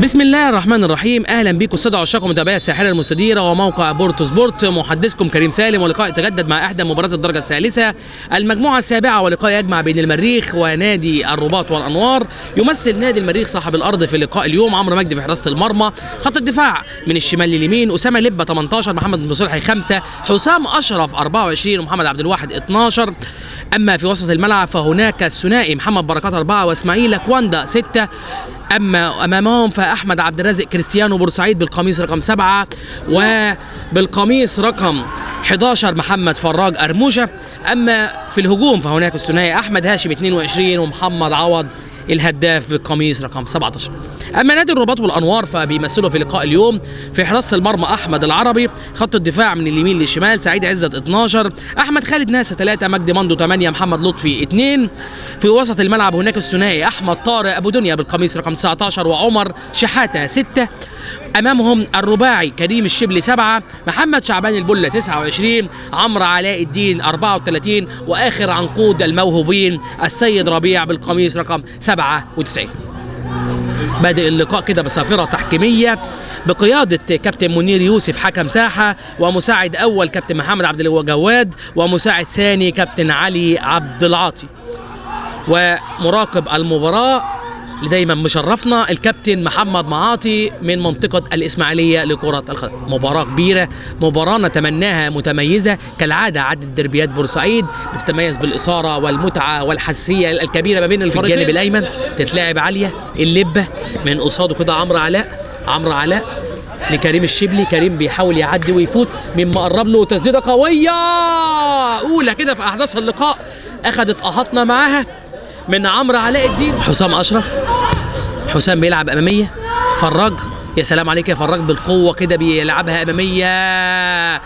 بسم الله الرحمن الرحيم. اهلا بكم الساده عشاق متابعي الساحره المستديره وموقع بورتو سبورت. محدثكم كريم سالم، ولقاء يتجدد مع احدى مباريات الدرجه الثالثه المجموعه السابعه، ولقاء يجمع بين المريخ ونادي الرباط والانوار. يمثل نادي المريخ صاحب الارض في اللقاء اليوم عمرو مجدي في حراسه المرمى، خط الدفاع من الشمال لليمين اسامه لبه 18، محمد بن صلحي 5، حسام اشرف 24 ومحمد عبد الواحد 12. اما في وسط الملعب فهناك الثنائي محمد بركات 4 واسماعيل كواندا 6. اما امامهم فاحمد عبد الرازق كريستيانو بورسعيد بالقميص رقم 7، وبالقميص رقم 11 محمد فراج ارموشه. اما في الهجوم فهناك الثنائي احمد هاشم 22 ومحمد عوض الهداف بالقميص رقم 17. اما نادي الرباط والانوار فبيمثلوا في لقاء اليوم في حراسه المرمى احمد العربي، خط الدفاع من اليمين للشمال سعيد عزت 12، احمد خالد ناسه 3، مجدي مندو 8، محمد لطفي 2. في وسط الملعب هناك الثنائي احمد طارق ابو دنيا بالقميص رقم 19 وعمر شحاته 6. امامهم الرباعي كريم الشبلي 7، محمد شعبان البله 29، عمرو علاء الدين 34، واخر عنقود الموهوبين السيد ربيع بالقميص رقم 97. بادئ اللقاء كده بصافره تحكيميه بقياده كابتن منير يوسف حكم ساحه، ومساعد اول كابتن محمد عبد الجواد، ومساعد ثاني كابتن علي عبد العاطي، ومراقب المباراه اللي دايما مشرفنا الكابتن محمد معاطي من منطقه الاسماعيليه لكره القدم. مباراه كبيره، مباراه نتمناها متميزه كالعاده. عدد دربيات بورسعيد بتتميز بالاثاره والمتعه والحساسيه الكبيره ما بين الفريقين. الجانب الايمن تتلعب عاليه اللبه، من قصاده كده عمرو علاء لكريم الشبلي، كريم بيحاول يعدي ويفوت، مما قرب له تسديده قويه اولى كده في احداث اللقاء اخذت قهطنا معاها من عمرو علاء الدين. حسام اشرف، حسام بيلعب اماميه، فراج يا سلام عليك يا فراج بالقوه كده بيلعبها اماميه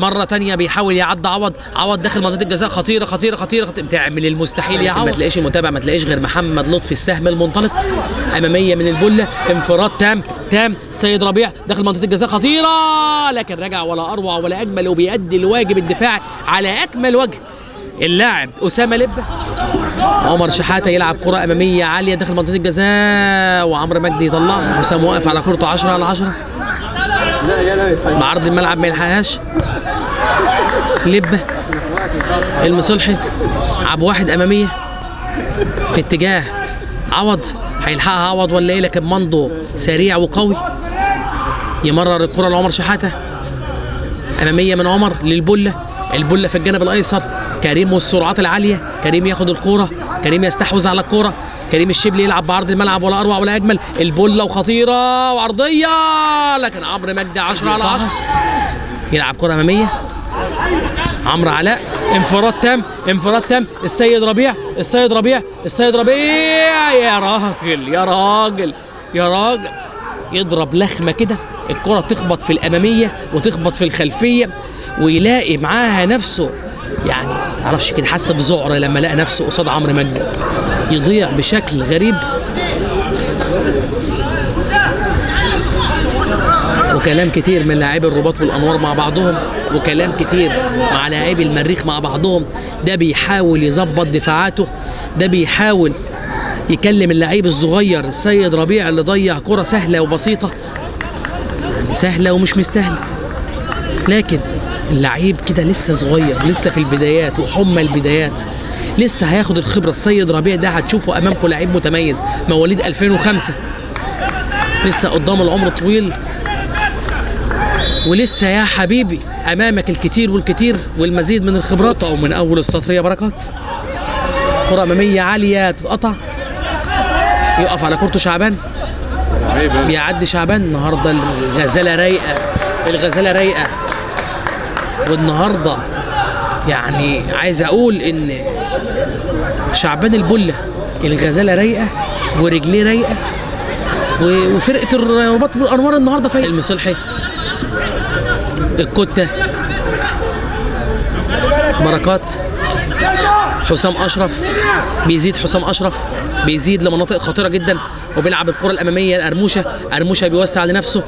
مره تانية، بيحاول يعدي عوض داخل منطقه الجزاء، خطيره خطيره خطيره خطيره، بتعمل المستحيل يا عوض. ما تلاقيش المتابع، ما تلاقيش غير محمد لطفي السهم المنطلق، اماميه من البله، انفراد تام السيد ربيع داخل منطقه الجزاء، خطيره لكن رجع ولا اروع ولا اجمل، وبيؤدي الواجب الدفاعي على اكمل وجه اللاعب اسامه لبه. عمر شحاته يلعب كره اماميه عاليه داخل منطقه الجزاء، وعمرو مجدي يطلعها، حسام واقف على كورته 10 على 10 بعرض الملعب ما يلحقهاش. لبه المصلحي عب واحد اماميه في اتجاه عوض، هيلحقها عوض ولا ايه؟ لكن مندو سريع وقوي يمرر الكره لعمر شحاته، اماميه من عمر للبله، البله في الجانب الايسر، كريم والسرعات العاليه، كريم ياخد الكوره، كريم يستحوذ على الكوره، كريم الشبلي يلعب بعرض الملعب ولا اروع ولا اجمل، البله وخطيره وعرضيه لكن عمرو مجدي 10 على 10 يلعب كره اماميه. عمرو علاء انفراد تام السيد ربيع يا راجل يضرب لخمه كده، الكره تخبط في الاماميه وتخبط في الخلفيه، ويلاقي معاها نفسه يعني متعرفش كده، حس بذعر لما لقى نفسه قصاد عمرو مجدي، يضيع بشكل غريب. وكلام كتير من لاعبي الرباط والانوار مع بعضهم، وكلام كتير مع لاعبي المريخ مع بعضهم، ده بيحاول يظبط دفاعاته، ده بيحاول يكلم اللعيب الصغير السيد ربيع اللي ضيع كرة سهلة وبسيطة، سهلة ومش مستاهلة، لكن اللعيب كده لسه صغير، لسه في البدايات وحمى البدايات، لسه هياخد الخبرة. السيد ربيع ده هتشوفوا امامكم لعيب متميز مواليد 2005، لسه قدام العمر طويل، ولسه يا حبيبي امامك الكتير والكتير والمزيد من الخبرات. او من اول السطر يا بركات، كرة امامية عالية تتقطع، يقف على كورته شعبان، بيعدي شعبان. النهارده الغزالة رايقة، والنهارده يعني عايز اقول ان شعبان البله الغزالة رايقة ورجليه رايقة، وفرقة الرباط والانوار النهارده فايقة. المصلحي، الكتة، بركات، حسام اشرف بيزيد، بيزيد لمناطق خطيره جدا، وبيلعب الكره الاماميه لارموشه، بيوسع لنفسه،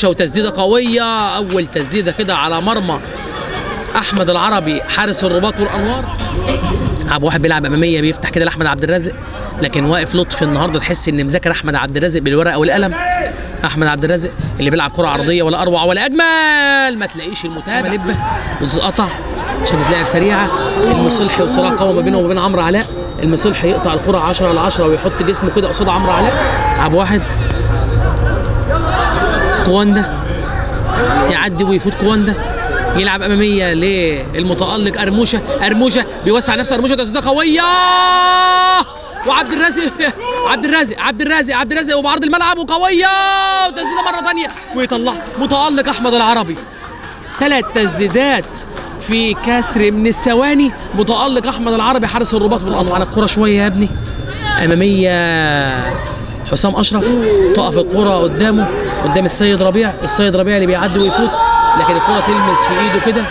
وتسديده قويه، اول تسديده كده على مرمى احمد العربي حارس الرباط والانوار. عبد واحد بيلعب اماميه بيفتح كده لاحمد عبد الرازق، لكن واقف لطفي النهارده تحس ان مذاكر احمد عبد الرازق بالورقه والقلم. احمد عبد الرازق اللي بيلعب كره عرضيه ولا اروع ولا اجمل، ما تلاقيش المتابعه لبه بتتقطع عشان تتلعب سريعه. المصلحي وصراع قوي ما بينه وما بين عمرو علاء. المصلحي يقطع الكره 10 على 10 ويحط جسمه كده قصاد عمرو علاء. عبد واحد كواندا يعدي ويفوت كواندا، يلعب اماميه للمتالق ارموشه. ارموشه بيوسع نفسه، ارموشه تسديده قويه وعبد الرازق عبد الرازق وبعرض الملعب وقويه وتسديده مره ثانيه ويطلع متالق احمد العربي. 3 تسديدات في كسر من الثواني. متالق احمد العربي حارس الرباط بالانوار. على الكره شويه يا ابني. اماميه حسام اشرف، تقف الكره قدام السيد ربيع اللي بيعدي ويفوت، لكن الكره تلمس في ايده كده.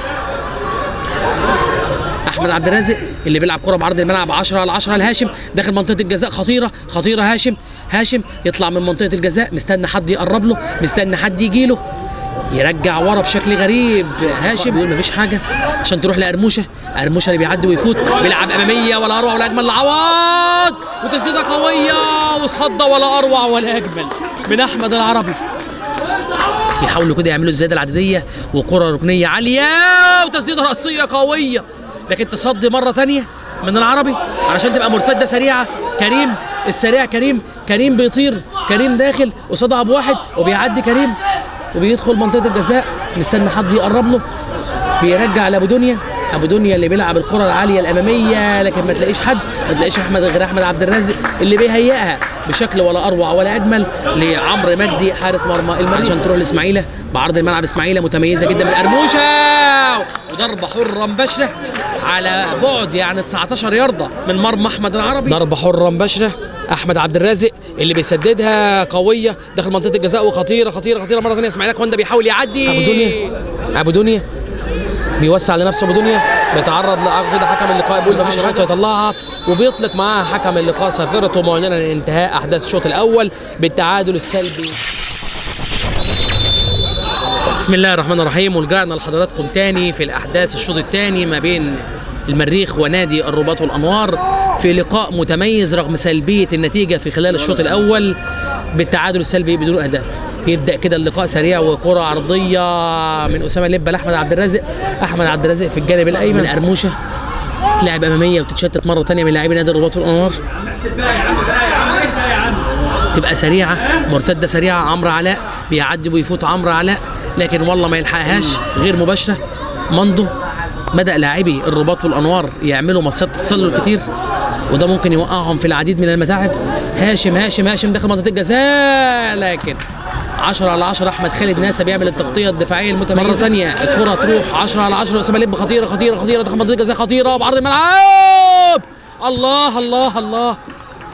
احمد عبد الرازق اللي بيلعب كره بعرض الملعب 10 على 10 لهاشم داخل منطقه الجزاء. خطيره هاشم يطلع من منطقه الجزاء، مستني حد يقرب له، مستني حد يجي له، يرجع ورا بشكل غريب. هاشم بيقول مفيش حاجه عشان تروح لارموشه اللي بيعدي ويفوت، بيلعب اماميه ولا اروع ولا اجمل لعوض وتسديده قويه وصده ولا اروع ولا اجمل من احمد العربي. بيحاولوا كده يعملوا الزياده العدديه وكره ركنيه عاليه وتسديده راسيه قويه، لكن تصدي مره ثانيه من العربي علشان تبقى مرتده سريعه. كريم السريع، كريم بيطير، كريم داخل قصاد ابو واحد وبيعدي كريم وبيدخل منطقه الجزاء، مستني حد يقرب له، بيرجع لابو دنيا اللي بيلعب الكره العاليه الاماميه، لكن ما تلاقيش حد، ما تلاقيش غير احمد عبد الرازق اللي بيهيئها بشكل ولا اروع ولا اجمل لعمرو مجدي حارس مرمى المريخ عشان تروح لاسماعيله بعرض الملعب. اسماعيله متميزه جدا من ارموشه وضربه حره مباشره على بعد يعني 19 يارده من مرمى احمد العربي. ضربه حره مباشره احمد عبد الرازق اللي بيسددها قويه داخل منطقه الجزاء وخطيره مره ثانيه. اسماعيل كوندا بيحاول يعدي. ابو دنيا بيوسع لنفسه. ابو دنيا بيتعرض كده حكم اللقاء بيقول مفيش غلطه يطلعها، وبيطلق معاها حكم اللقاء صافرته معلنا لانتهاء احداث الشوط الاول بالتعادل السلبي. بسم الله الرحمن الرحيم، ورجعنا لحضراتكم تاني في الاحداث الشوط الثاني ما بين المريخ ونادي الرباط والانوار في لقاء متميز رغم سلبيه النتيجه في خلال الشوط الاول بالتعادل السلبي بدون اهداف. يبدا كده اللقاء سريع وكره عرضيه من اسامه لبه لاحمد عبد الرازق. احمد عبد الرازق في الجانب الايمن من ارموشه تلعب اماميه وتتشتت مره ثانيه من لاعبي نادي الرباط والانوار، تبقى سريعه مرتده سريعه. عمرو علاء بيعدي ويفوت عمرو علاء، لكن والله ما يلحقهاش غير مباشره. مندو بدا لاعبي الرباط والانوار يعملوا مصيدة تسلل كتير وده ممكن يوقعهم في العديد من المتاعب. هاشم داخل منطقه الجزاء، لكن 10 على 10 احمد خالد ناسا بيعمل التغطيه الدفاعيه المتميزه. مره ثانيه الكره تروح 10 على 10 اسامه لب خطيره داخل منطقه الجزاء خطيره بعرض الملعب.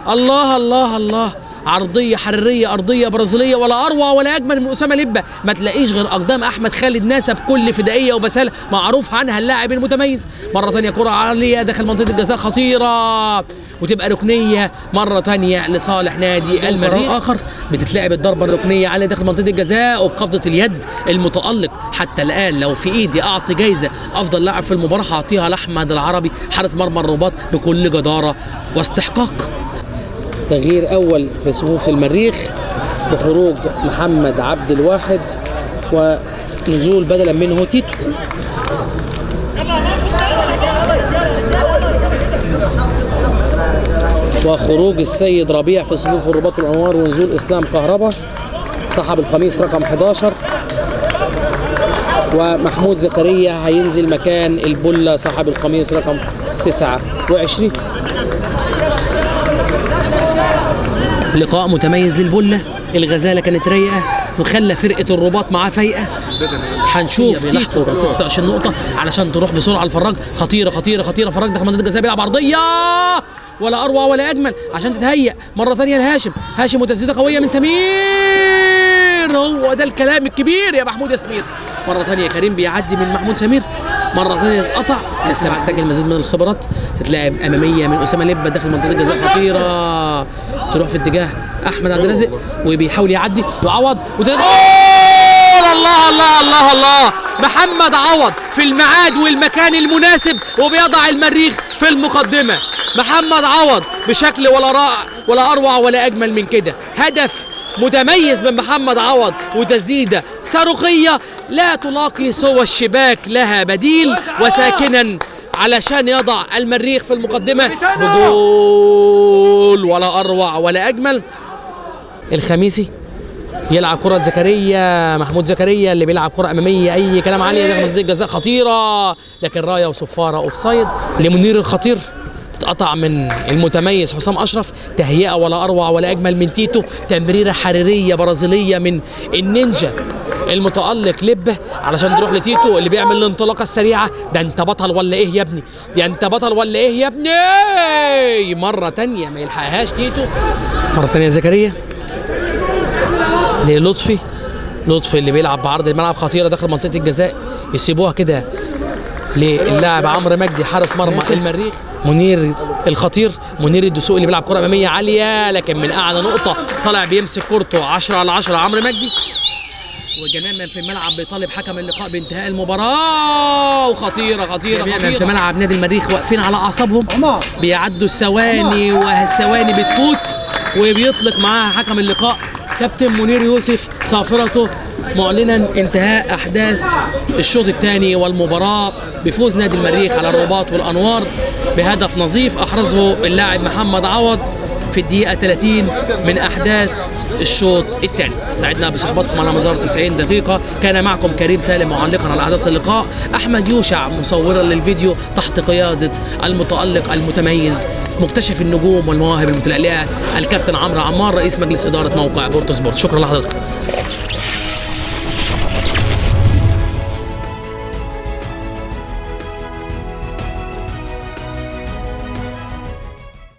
الله عرضيه حراريه ارضيه برازيليه ولا اروع ولا اجمل من اسامه لبه. ما تلاقيش غير اقدام احمد خالد ناسا بكل فدائيه وبساله، معروف عنها اللاعب المتميز. مره ثانيه كره عاليه داخل منطقه الجزاء خطيره وتبقى ركنيه مره ثانيه لصالح نادي المريخ. اخر بتتلعب الضربه الركنيه عاليه داخل منطقه الجزاء وبقبضه اليد المتالق. حتى الان لو في ايدي اعطي جايزه افضل لاعب في المباراه هعطيها لاحمد العربي حارس مرمى الرباط بكل جداره واستحقاق. تغيير اول في صفوف المريخ بخروج محمد عبد الواحد ونزول بدلا منه تيتو. وخروج السيد ربيع في صفوف الرباط والانوار ونزول اسلام كهربا صاحب القميص رقم 11، ومحمود زكريا هينزل مكان البله صاحب القميص رقم 29. لقاء متميز للبله. الغزاله كانت رايقه وخلى فرقه الرباط معاه فايقه. هنشوف تيتو 26 نقطه علشان تروح بسرعه الفراج. خطيره فراج داخل منطقه الجزاء بيلعب عرضيه ولا اروع ولا اجمل عشان تتهيأ مره ثانيه لهاشم. وتسديده قويه من سمير. هو ده الكلام الكبير يا محمود يا سمير. مره ثانيه كريم بيعدي من محمود سمير، مره ثانيه اتقطع. لسه محتاج المزيد من الخبرات. تتلعب اماميه من اسامه لبه داخل منطقه الجزاء خطيره تروح في اتجاه احمد عبد الرازق وبيحاول يعدي وعوض الله محمد عوض في الميعاد والمكان المناسب وبيضع المريخ في المقدمة. محمد عوض بشكل ولا أروع ولا أجمل من كده. هدف متميز من محمد عوض وتسديدة صاروخية لا تلاقي سوى الشباك لها بديل وساكنا علشان يضع المريخ في المقدمة بجول ولا أروع ولا أجمل. الخميسي يلعب كرة زكريا، محمود زكريا اللي بيلعب كرة أمامية أي كلام عليه داخل منطقة الجزاء خطيرة، لكن راية وصفارة أوفسايد لمنير الخطير. تتقطع من المتميز حسام أشرف، تهيئة ولا أروع ولا أجمل من تيتو، تمريرة حريرية برازيلية من النينجا المتألق لبه علشان تروح لتيتو اللي بيعمل الانطلاقة السريعة. ده أنت بطل ولا إيه يا ابني؟ ده أنت بطل ولا إيه يا ابني؟ مرة تانية ما يلحقهاش تيتو. مرة تانية زكريا للطفي، لطفي اللي بيلعب بعرض الملعب خطيرة داخل منطقة الجزاء، يسيبوها كده للاعب عمرو مجدي حارس مرمى المريخ. منير الخطير، منير الدسوقي اللي بيلعب كرة أمامية عالية لكن من أعلى نقطة طالع بيمسك كورته 10 على 10 عمرو مجدي. وجمال في الملعب بيطالب حكم اللقاء بانتهاء المباراة، وخطيرة خطيرة خطيرة في ملعب نادي المريخ واقفين على أعصابهم، بيعدوا الثواني والثواني بتفوت وبيطلق معاها حكم اللقاء كابتن منير يوسف صافرته معلنا انتهاء احداث الشوط الثاني والمباراه بفوز نادي المريخ على الرباط والانوار بهدف نظيف احرزه اللاعب محمد عوض في الدقيقه 30 من احداث الشوط الثاني. سعدنا بصحبتكم على مدار 90 دقيقه، كان معكم كريم سالم معلقا على احداث اللقاء، احمد يوشع مصورا للفيديو تحت قياده المتالق المتميز مكتشف النجوم والمواهب المتلألئه الكابتن عمرو عمار رئيس مجلس اداره موقع بورتو سبورت. شكرا لحضراتكم.